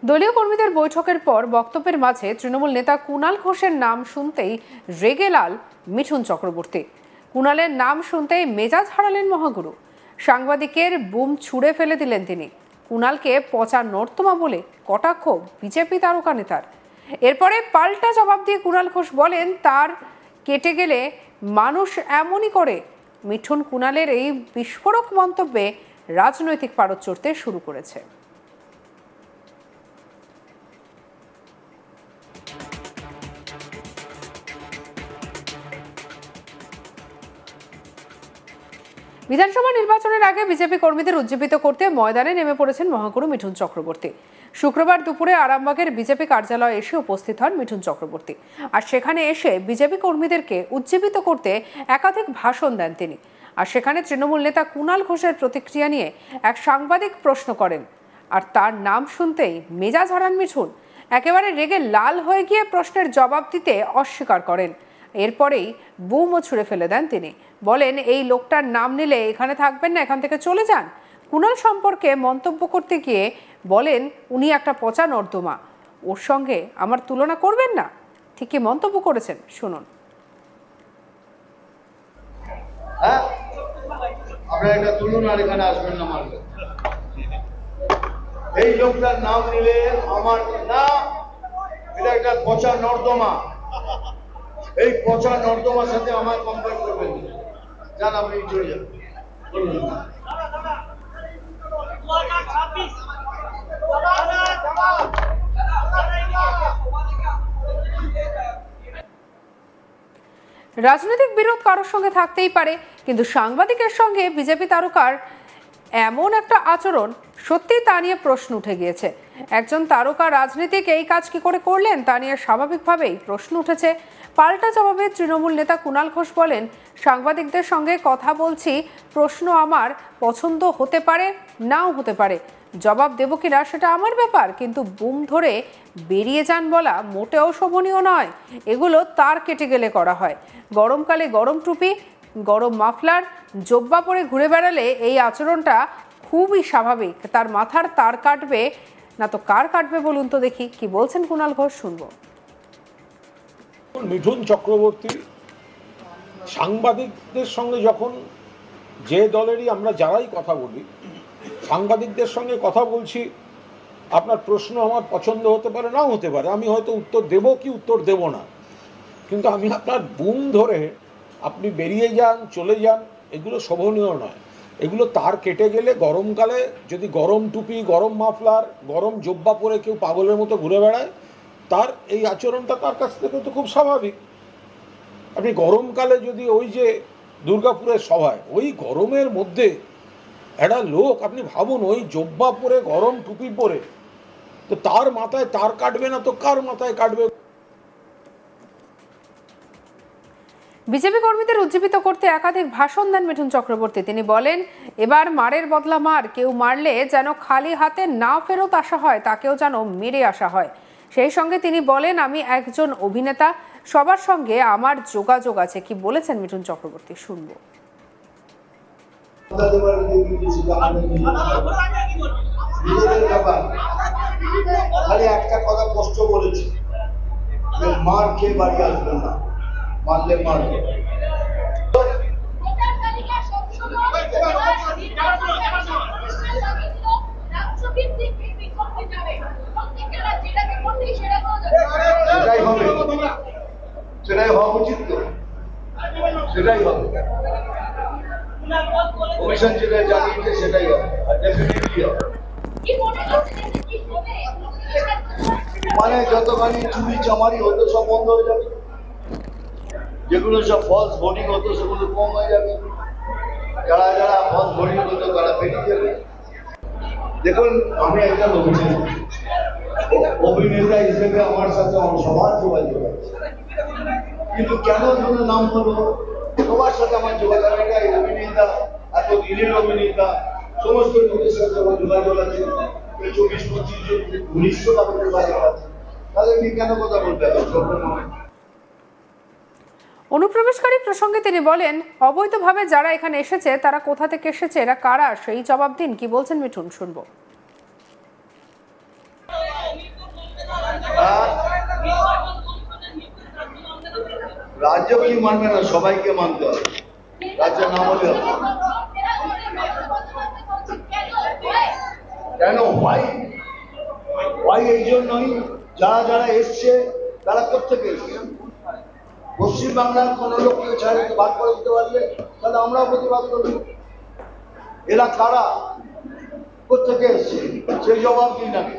দলীয় কর্মীদের বৈঠকের পর বক্তব্যের মাঝে তৃণমূল নেতা কুণাল ঘোষের নাম শুনতেই রেগে লাল মিঠুন চক্রবর্তী। কুণালের নাম শুনতেই মেজাজ হারালেন মহাগুরু। সাংবাদিকের বুম ছুঁড়ে ফেলে দিলেন তিনি। কুণালকে পচা নর্তমা বলে কটাক্ষ বিজেপি তারকা নেতার। এরপরে পাল্টা জবাব দিয়ে কুণাল ঘোষ বলেন, তার কেটে গেলে মানুষ এমনই করে। মিঠুন কুণালের এই বিস্ফোরক মন্তব্যে রাজনৈতিক পারদ চড়তে শুরু করেছে। বিধানসভা নির্বাচনের আগে বিজেপি কর্মীদের উজ্জীবিত করতে ময়দানে নেমে পড়েছেন মহাগুরু মিঠুন চক্রবর্তী। শুক্রবার দুপুরে আরামবাগের বিজেপি কার্যালয়ে এসে উপস্থিত হন মিঠুন চক্রবর্তী। আর সেখানে এসে বিজেপি কর্মীদেরকে উজ্জীবিত করতে একাধিক ভাষণ দেন তিনি। আর সেখানে তৃণমূল নেতা কুণাল ঘোষের প্রতিক্রিয়া নিয়ে এক সাংবাদিক প্রশ্ন করেন। আর তার নাম শুনতেই মেজাজ হারান মিঠুন। একেবারে রেগে লাল হয়ে গিয়ে প্রশ্নের জবাব দিতে অস্বীকার করেন। এরপরেই বুমও ছুঁড়ে ফেলে দেন তিনি। বলেন, এই লোকটার নাম নিলে এখানে থাকবেন না, এখান থেকে চলে যান। কুণাল সম্পর্কে মন্তব্য করতে গিয়ে বলেন, উনি একটা পচা নর্দমা, ওর সঙ্গে আমার তুলনা করবেন না। ঠিক কি মন্তব্য করেছেন শুনুন। আপনারা একটা তুলনার এখানে আসবেন না মারবেন। এই লোকটার নাম নিলে আমার না, এটা একটা পচা নর্দমা। এই পচা নর্দমার সাথে আমার কম্পেয়ার করবেন। যান আপনি চলে যান। রাজনৈতিক বিরোধ কারোর সঙ্গে থাকতেই পারে, কিন্তু সাংবাদিকের সঙ্গে বিজেপি তারকার এমন একটা আচরণ সত্যি তা নিয়ে প্রশ্ন উঠে গিয়েছে। একজন তারকা রাজনীতিক এই কাজ কি করে করলেন তা নিয়ে স্বাভাবিকভাবেই প্রশ্ন উঠেছে। পাল্টা জবাবে তৃণমূল নেতা কুণাল ঘোষ বলেন, সাংবাদিকদের সঙ্গে কথা বলছি, প্রশ্ন আমার পছন্দ হতে পারে, নাও হতে পারে, জবাব দেব কিনা সেটা আমার ব্যাপার, কিন্তু বুম ধরে বেরিয়ে যান বলা মোটেও শোভনীয় নয়। এগুলো তার কেটে গেলে করা হয়। গরমকালে গরম টুপি, গরম মাফলার, জোব্বা পরে ঘুরে বেড়ালে এই আচরণটা খুবই স্বাভাবিক। তার মাথার তার কাটবে না তো কার কাটবে বলুন তো দেখি। কি বলছেন কুণাল ঘোষ শুনবো। মিঠুন চক্রবর্তী সাংবাদিকদের সঙ্গে যখন যে দলেরই আমরা যারাই কথা বলি, সাংবাদিকদের সঙ্গে কথা বলছি, আপনার প্রশ্ন আমার পছন্দ হতে পারে, নাও হতে পারে, আমি হয়তো উত্তর দেব কি উত্তর দেব না, কিন্তু আমি আপনার বুম ধরে আপনি বেরিয়ে যান, চলে যান, এগুলো শোভনীয় নয়। এগুলো তার কেটে গেলে গরমকালে যদি গরম টুপি, গরম মাফলার, গরম জোব্বা পরে কেউ পাগলের মতো ঘুরে বেড়ায়, তার এই আচরণটা তার কাছ থেকে তো খুব স্বাভাবিক। আপনি গরমকালে যদি ওই যে দুর্গাপুরের সভায় ওই গরমের মধ্যে একটা লোক, আপনি ভাবুন, ওই জোব্বা পরে গরম টুপি পরে, তো তার মাথায় তার কাটবে না তো কার মাথায় কাটবে। বিজেপি কর্মীদের উজ্জীবিত করতে একাধিক ভাষণ দেন মিঠুন চক্রবর্তী। তিনি বলেন, এবার মারের বদলা মার, কেউ মারলে যেন খালি হাতে না ফেরত আসা হয়, তাকেও যেন মেরে আসা হয়। সেই সঙ্গে তিনি বলেন, আমি একজন অভিনেতা, সবার সঙ্গে আমার যোগাযোগ আছে। কি বলেছেন মিঠুন চক্রবর্তী শুনবো। খালি একটা কথা কষ্ট বলেছে, মার খেয়ে বাড়ি আসবেন না, মারলে মারবে। সেটাই হবে, সেটাই হওয়া উচিত, তো সেটাই হবে। কমিশন যেটা জানিয়েছে সেটাই হবে, আর ডেফিনেটলি হবে। মানে যতখানি চুরি চামারি হতো সব বন্ধ হয়ে যাবে, যেগুলো সব ফলস ভোটিং হতো সেগুলো কম হয়ে যাবে, যারা যারা ফলস ভোটিং হতো তারা বেরিয়ে যাবে। দেখুন, আমি একজন অভিনেতা হিসেবে আমার সাথে সবার যোগাযোগ আছে, কিন্তু কেন ধরো নাম হলো সবার সাথে আমার যোগাযোগ, এটা অভিনেতা, এত দিনের অভিনেতা, সমস্ত লোকের সাথে আমার যোগাযোগ আছে, 24-25 জন 1900 টাকার যোগাযোগ আছে, তাহলে আমি কেন কথা বলতে হবে। অনুপ্রবেশকারী প্রসঙ্গে তিনি বলেন, অবৈধভাবে যারা এখানে এসেছে তারা কোথা থেকে এসেছে, এরা কারা, সেই জবাব দিন। কি বলছেন মিঠুন শুনবো। রাজ্য কি মানবে না, সবাইকে মানতে হবে। রাজ্য না হলে কেন এই জন্যই যারা যারা এসছে তারা কোথেকে এসছে। পশ্চিমবাংলার কোন লোককে ছাড় বাদ করে দিতে পারলে তাহলে আমরাও প্রতিবাদ করব। এরা কারা, কোথেকে এসছে সেই জবাব দিন আগে,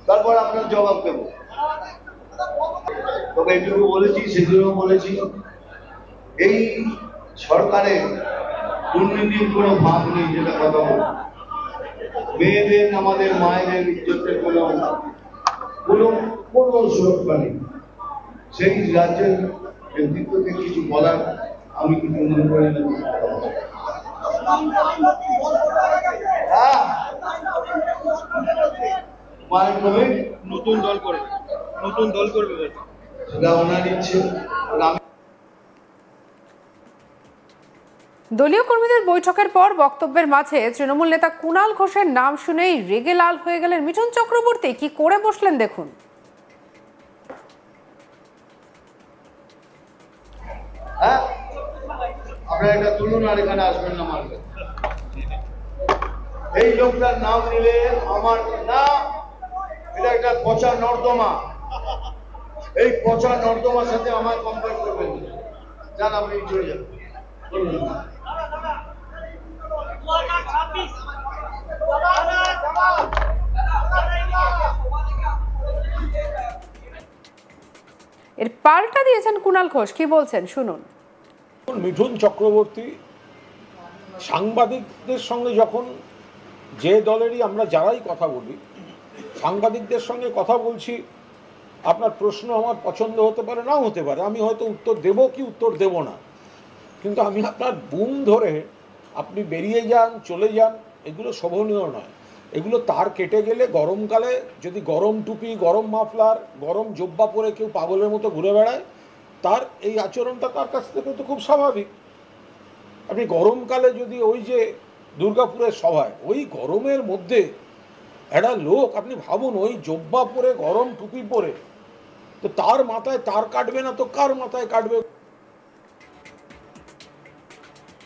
তারপর আপনার জবাব দেব। তবে এইটুকু বলেছি, সেদিনও বলেছি, এই সরকারের দুর্নীতির কোনো ভাগ নেই। যেটা কথা বল, মেয়েদের আমাদের মায়েদের ইজ্জতের কোনো সুরক্ষা নেই। সেই রাজ্যের নেতৃত্বকে কিছু বলার আমি কিছু মনে করি না। নতুন দল করবে সেটা ওনার ইচ্ছে। দলীয় কর্মীদের বৈঠকের পর বক্তব্যের মাঝে তৃণমূল নেতা কুণাল ঘোষের নাম শুনেই রেগে লাল হয়ে গেলেন মিঠুন চক্রবর্তী। কি করে বসলেন দেখুন। হ্যাঁ, আপনারা এটা তুলুন আর এখানে আসবেন না মারবেন। এই লোকটার নাম নিলে আমার না, এটা একটা পচা নর্দমা। এই পচা নর্দমার সাথে আমার কম্পেয়ার করবেন। যান, আপনি চলে যান। এর পাল্টা দিয়েছেন কুণাল ঘোষ, কি বলছেন শুনুন। মিঠুন চক্রবর্তী সাংবাদিকদের সঙ্গে যখন, যে দলেরই আমরা যারাই কথা বলি, সাংবাদিকদের সঙ্গে কথা বলছি, আপনার প্রশ্ন আমার পছন্দ হতে পারে নাও হতে পারে, আমি হয়তো উত্তর দেব কি উত্তর দেব না, কিন্তু আমি আপনার বুম ধরে আপনি বেরিয়ে যান, চলে যান, এগুলো শোভনীয় নয়। এগুলো তার কেটে গেলে গরমকালে যদি গরম টুপি, গরম মাফলার, গরম জব্বা পরে কেউ পাগলের মতো ঘুরে বেড়ায়, তার এই আচরণটা তার কাছ থেকে তো খুব স্বাভাবিক। আপনি গরমকালে যদি ওই যে দুর্গাপুরের সভায় ওই গরমের মধ্যে একটা লোক, আপনি ভাবুন, ওই জব্বা পরে গরম টুপি পরে, তো তার মাথায় তার কাটবে না তো কার মাথায় কাটবে।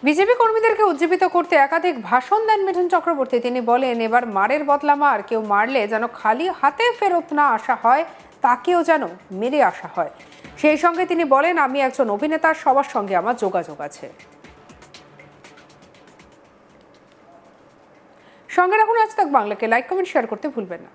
বিজেপি কর্মীদেরকে উজ্জীবিত করতে একাধিক ভাষণ দেন মিঠুন চক্রবর্তী। তিনি বলেন, এবার মারের বদলা মার, কেউ মারলে যেন খালি হাতে ফেরত না আসা হয়, তাকেও যেন মেরে আসা হয়। সেই সঙ্গে তিনি বলেন, আমি একজন অভিনেতা, সবার সঙ্গে আমার যোগাযোগ আছে। সঙ্গে রাখুন আজ তাক বাংলাকে, লাইক কমেন্ট শেয়ার করতে ভুলবেন না।